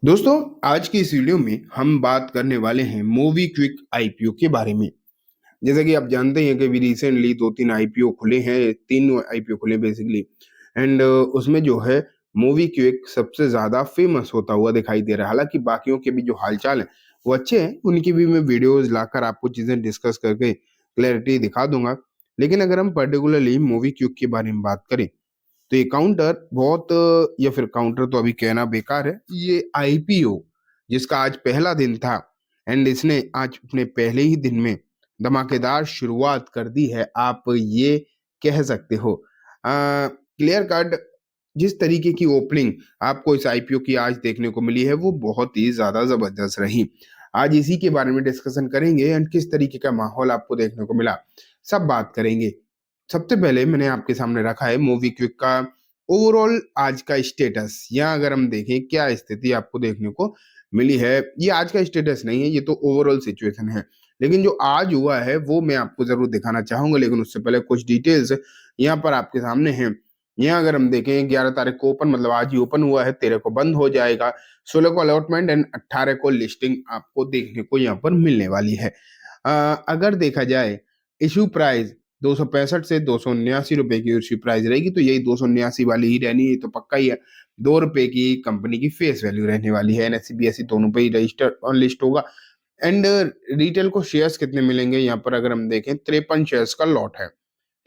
दोस्तों, आज की इस वीडियो में हम बात करने वाले हैं मूवी क्विक आईपीओ के बारे में। जैसा कि आप जानते हैं कि अभी रिसेंटली 2-3 आईपीओ खुले हैं, 3 आईपीओ खुले बेसिकली एंड उसमें जो है मूवी क्विक सबसे ज़्यादा फेमस होता हुआ दिखाई दे रहा है। हालाँकि बाकियों के भी जो हाल-चाल हैं, वो अच्छे हैं, उनकी भी मैं वीडियोज़ लाकर आपको चीज़ें डिस्कस करके क्लैरिटी दिखा दूँगा। लेकिन अगर हम पर्टिकुलरली मूवी क्विक के बारे में बात करें, तो ये काउंटर बहुत या फिर काउंटर तो अभी कहना बेकार है, ये आईपीओ जिसका आज पहला दिन था एंड इसने आज अपने पहले ही दिन में धमाकेदार शुरुआत कर दी है, आप ये कह सकते हो। क्लियर कट जिस तरीके की ओपनिंग आपको इस आईपीओ की आज देखने को मिली है, वो बहुत ही ज़्यादा ज़बरदस्त रही। आज इसी के बारे में डिस्कशन करेंगे एंड किस तरीके का माहौल आपको देखने को मिला, सब बात करेंगे। सबसे पहले मैंने आपके सामने रखा है मूवी क्विक का ओवरऑल आज का स्टेटस। या अगर हम देखें क्या स्थिति आपको देखने को मिली है, ये आज का स्टेटस नहीं है, ये तो ओवरऑल सिचुएशन है। लेकिन जो आज हुआ है वो मैं आपको ज़रूर दिखाना चाहूँगा, लेकिन उससे पहले कुछ डिटेल्स यहाँ पर आपके सामने हैं। यहाँ अगर हम देखें 11 तारीख को ओपन मतलब आज ही ओपन हुआ है, 13 को बंद हो जाएगा, 16 को अलॉटमेंट एंड 18 को लिस्टिंग आपको देखने को यहाँ पर मिलने वाली है। अगर देखा जाए इश्यू प्राइस 265 से ₹279 की इश्यू प्राइस रहेगी, तो यही 279 वाली ही रहनी है, तो पक्का ही है। ₹2 की कंपनी की फेस वैल्यू रहने वाली है। एनएसई, बीएसई दोनों पे ही रजिस्टर लिस्ट होगा एंड रिटेल को शेयर्स कितने मिलेंगे यहाँ पर अगर हम देखें 53 शेयर्स का लॉट है,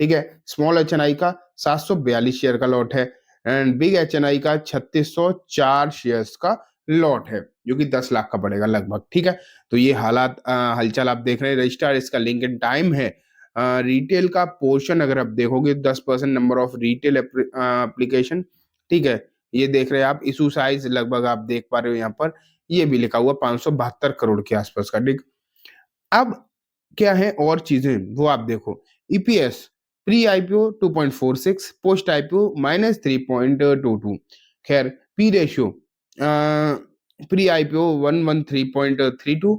ठीक है। स्मॉल एचएनआई का 742 शेयर का लॉट है एंड बिग एचएनआई का 3604 शेयर्स का लॉट है, जो कि 10 लाख का पड़ेगा लगभग, ठीक है। तो ये हालात हलचल आप देख रहे हैं। रजिस्टर इसका लिंक इन टाइम है। रिटेल का पोर्शन अगर आप देखोगे 10% नंबर ऑफ रिटेल एप्लीकेशन, ठीक है। ये देख रहे हैं आप। इशू साइज लगभग आप देख पा रहे हो यहाँ पर, ये भी लिखा हुआ 572 करोड़ के आसपास का, ठीक। अब क्या है और चीजें वो आप देखो। EPS pre IPO 2.46, post IPO -3.22। खैर, P ratio pre IPO 113.32,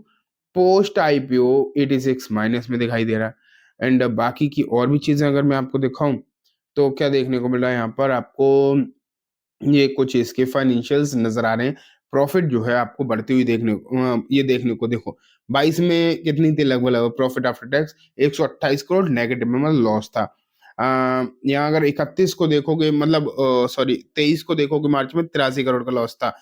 post IPO 86 minus में दिखाई दे रहा है एंड बाकी की और भी चीजें अगर मैं आपको दिखाऊं, तो क्या देखने को मिल रहा है यहाँ पर आपको, ये कुछ इसके फाइनेंशियल्स नज़र आ रहे हैं। प्रॉफ़िट जो है आपको बढ़ती हुई ये देखने को देखो, 22 में कितनी थी लगभग-लगभग profit after tax 128 crore negative में मतलब लॉस था। यहाँ अगर 31 को देखोगे मतलब सॉरी 23 को देखोगे मार्च में 83 करोड़ का लॉस था।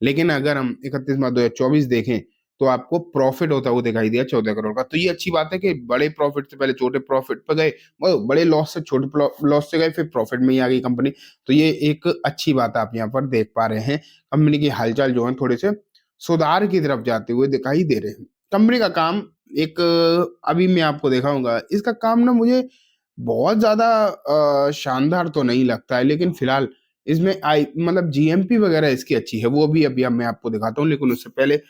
लेकिन अगर हम 31 मार्च 2024 देखें, तो आपको प्रॉफ़िट होता हुआ दिखाई दिया 14 करोड़ का। तो ये अच्छी बात है कि बड़े प्रॉफ़िट से पहले छोटे प्रॉफ़िट पे गए, बड़े लॉस से छोटे लॉस से गए, फिर प्रॉफ़िट में ही आ गई कंपनी। तो ये एक अच्छी बात आप यहाँ पर देख पा रहे हैं। कंपनी की हालचाल जो है थोड़े से सुधार की तरफ जाते हुए दिखाई दे रहे हैं। कंपनी का काम एक अभी मैं आपको दिखाऊँगा, इसका काम ना मुझे बहुत ज़्यादा शानदार तो नहीं लगता है, लेकिन फिलहाल इसमें आई मतलब जीएमपी वगैरह इसकी अच्छी है, वो भी अभी अब मैं आपको दिखाता हूँ। लेकिन उससे पहले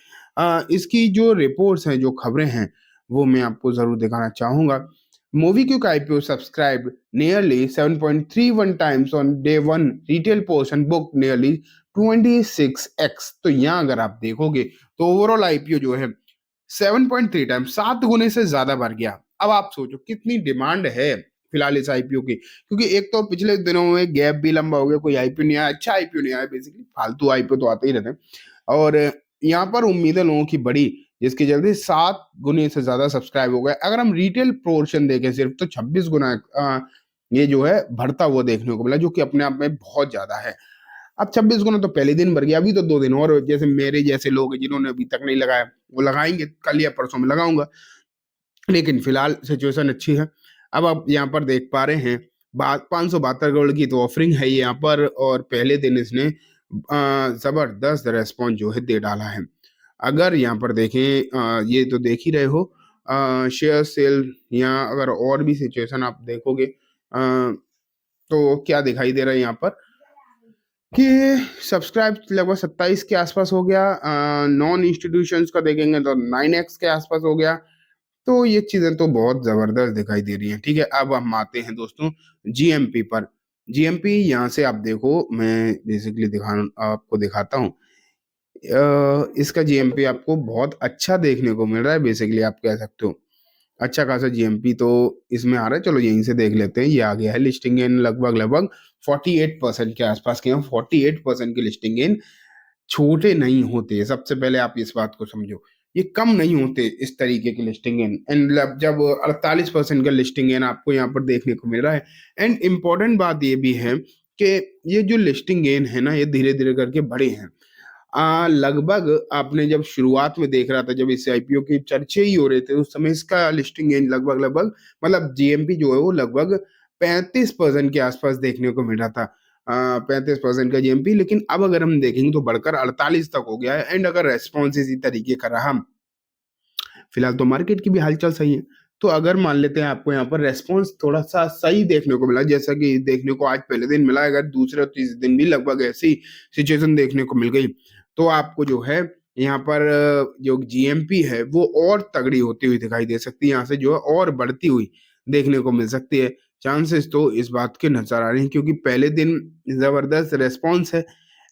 इसकी जो रिपोर्ट्स हैं, जो खबरें हैं, वो मैं आपको ज़रूर दिखाना चाहूँगा। MobiKwik IPO subscribed nearly 7.31 times on day one. Retail portion booked nearly 26x. तो यहाँ अगर आप देखोगे तो ओवरऑल आईपीओ जो है 7.3 टाइम्स 7 गुने से ज्यादा बढ़ गया। अब आप सोचो कितनी डिमांड है फिलहाल इस आईपीओ की, क्योंकि एक तो पिछले दिनों में गैप भी लंबा हो गया, कोई आईपीओ नहीं आया, अच्छा आईपीओ नहीं आया, बेसिकली फालतू आईपीओ तो आते ही रहते हैं। और यहाँ पर उम्मीदें लोगों की बढ़ी, जिसके चलते 7 गुने से ज्यादा सब्सक्राइब हो गए। अगर हम रिटेल पोर्शन देखें सिर्फ, तो 26 गुना ये जो है बढ़ता हुआ देखने को मिला, जो कि अपने आप में बहुत ज्यादा है। अब 26 गुना तो पहले दिन भर गया, अभी तो 2 दिन और जैसे मेरे जैसे लोग हैं जिन्होंने अभी तक नहीं लगाया, वो लगाएंगे, कल या परसों में लगाऊंगा। लेकिन फिलहाल सिचुएशन अच्छी है। अब आप यहाँ पर देख पा रहे हैं, बात 572 करोड़ की तो ऑफरिंग है यहाँ पर, और पहले दिन इसने जबरदस्त रेस्पॉन्स जो है दे डाला है। अगर यहाँ पर देखें, ये तो देख ही रहे हो, शेयर सेल, यहाँ अगर और भी सिचुएशन आप देखोगे, तो क्या दिखाई दे रहा है यहाँ पर कि सब्सक्राइब लगभग 27 के आसपास हो गया। नॉन इंस्टीट्यूशंस का देखेंगे तो 9x के आसपास हो गया। तो ये चीजें तो बहुत जबरदस्त दिखाई दे रही हैं, ठीक है। अब हम आते हैं दोस्तों जीएमपी पर। जीएमपी यहाँ से आप देखो, मैं बेसिकली आपको दिखाता हूँ। इसका जीएमपी आपको बहुत अच्छा देखने को मिल रहा है, बेसिकली आप कह सकते हो अच्छा खासा जीएमपी तो इसमें आ रहा है। चलो यहीं से देख लेते हैं, ये आ गया है लिस्टिंग इन लगभग लगभग 48% के आसपास के, 48% की लिस्टिंग इन छोटे नहीं होते, सबसे पहले आप इस बात को समझो। ये कम नहीं होते इस तरीके के लिस्टिंग इन, एंड जब 48% का लिस्टिंग इन आपको यहाँ पर देखने को मिल रहा है। एंड इम्पोर्टेंट बात ये भी है कि ये जो लिस्टिंग गेन है ना, ये धीरे धीरे करके बड़े हैं। लगभग आपने जब शुरुआत में देख रहा था, जब इस आईपीओ के चर्चे ही हो रहे थे, उस समय इसका लिस्टिंग गेन लगभग लगभग मतलब जीएमपी जो है वो लगभग 35% के आसपास देखने को मिल रहा था। 35% का जीएमपी, लेकिन अब अगर हम देखेंगे तो बढ़कर 48 तक हो गया है। एंड अगर रेस्पॉन्स इसी तरीके का रहा, फिलहाल तो मार्केट की भी हालचाल सही है, तो अगर मान लेते हैं आपको यहाँ पर रेस्पॉन्स थोड़ा सा सही देखने को मिला, जैसा कि देखने को आज पहले दिन मिला, अगर दूसरे और तीसरे दिन भी लगभग ऐसी सिचुएशन देखने को मिल गई, तो आपको जो है यहाँ पर जो जीएमपी है वो और तगड़ी होती हुई दिखाई दे सकती है, यहाँ से जो है और बढ़ती हुई देखने को मिल सकती है। चांसेस तो इस बात के नजर आ रहे हैं, क्योंकि पहले दिन जबरदस्त रेस्पॉन्स है।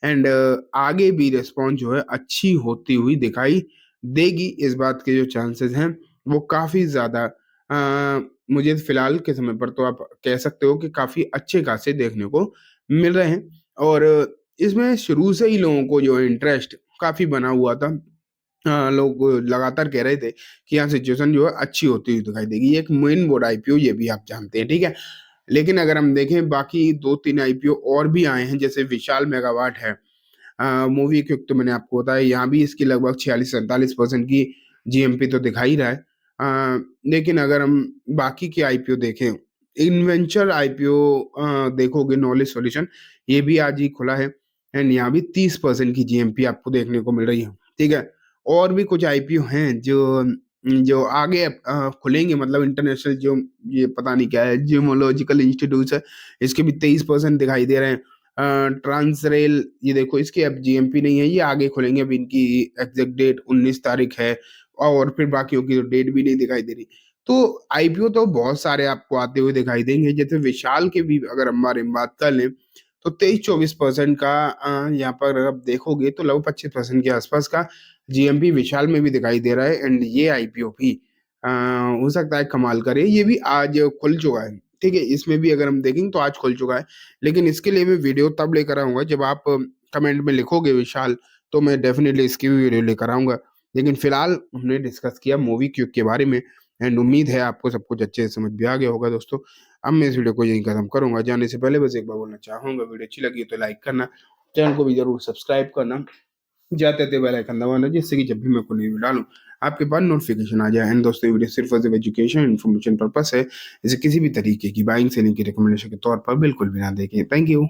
एंड आगे भी रेस्पॉन्स जो है अच्छी होती हुई दिखाई देगी, इस बात के जो चांसेस हैं वो काफी ज्यादा मुझे फिलहाल के समय पर तो आप कह सकते हो कि काफी अच्छे खासे देखने को मिल रहे हैं। और इसमें शुरू से ही लोगों को जो इंटरेस्ट काफी बना हुआ था। लोग लगातार कह रहे थे कि यहाँ सिचुएशन जो है अच्छी होती हुई दिखाई देगी। ये एक मेन बोर्ड आईपीओ, ये भी आप जानते हैं, ठीक है। लेकिन अगर हम देखें बाकी 2-3 आईपीओ और भी आए हैं, जैसे विशाल मेगावाट है, मूवी क्विक तो मैंने आपको बताया, यहाँ भी इसकी लगभग 46-47% की जीएमपी तो दिखा ही रहा है। लेकिन अगर हम बाकी के आईपीओ देखें, इन्वेंचर आईपीओ देखोगे, नॉलेज सॉल्यूशन, ये भी आज ही खुला है। एंड यहाँ भी 30% की जीएमपी आपको देखने को मिल रही है, ठीक है। और भी कुछ आईपीओ हैं जो जो आगे खुलेंगे, मतलब इंटरनेशनल जो ये पता नहीं क्या है, जियोलॉजिकल इंस्टीट्यूट है, इसके भी 23% दिखाई दे रहे हैं। ट्रांसरेल, ये देखो इसकी अब जीएमपी नहीं है, ये आगे खुलेंगे, अभी इनकी एग्जैक्ट डेट 19 तारीख है, और फिर बाकियों की तो डेट भी नहीं दिखाई दे रही। तो आईपीओ तो बहुत सारे आपको आते हुए दिखाई देंगे, जैसे विशाल के भी अगर हम बारे में बात कर लें तो 23-24% का यहाँ पर आप देखोगे तो लगभग 25% के आसपास का जीएमपी विशाल में भी दिखाई दे रहा है। एंड ये आईपीओ भी हो सकता है कमाल करे, ये भी आज खुल चुका है, ठीक है। इसमें भी अगर हम देखेंगे तो आज खुल चुका है, लेकिन इसके लिए मैं वीडियो तब लेकर आऊंगा जब आप कमेंट में लिखोगे विशाल, तो मैं डेफिनेटली इसकी भी वीडियो लेकर आऊंगा। लेकिन फिलहाल हमने डिस्कस किया मूवी क्यूब के बारे में, एंड उम्मीद है आपको सब कुछ अच्छे से समझ भी आ गया होगा दोस्तों। अब मैं इस वीडियो को यहीं खत्म करूंगा। जाने से पहले बस एक बार बोलना चाहूंगा, वीडियो अच्छी लगी तो लाइक करना, चैनल को भी जरूर सब्सक्राइब करना, जाते थे बेल आइकन दबाना, जिससे कि जब भी मैं कोई वीडियो डालूं आपके पास नोटिफिकेशन आ जाए। एंड दोस्तों, वीडियो सिर्फ और सिर्फ एजुकेशन इन्फॉर्मेशन पर्पस है, इसे किसी भी तरीके की बाइंग सेलिंग की रिकमेंडेशन के तौर पर बिल्कुल भी ना देखें। Thank you.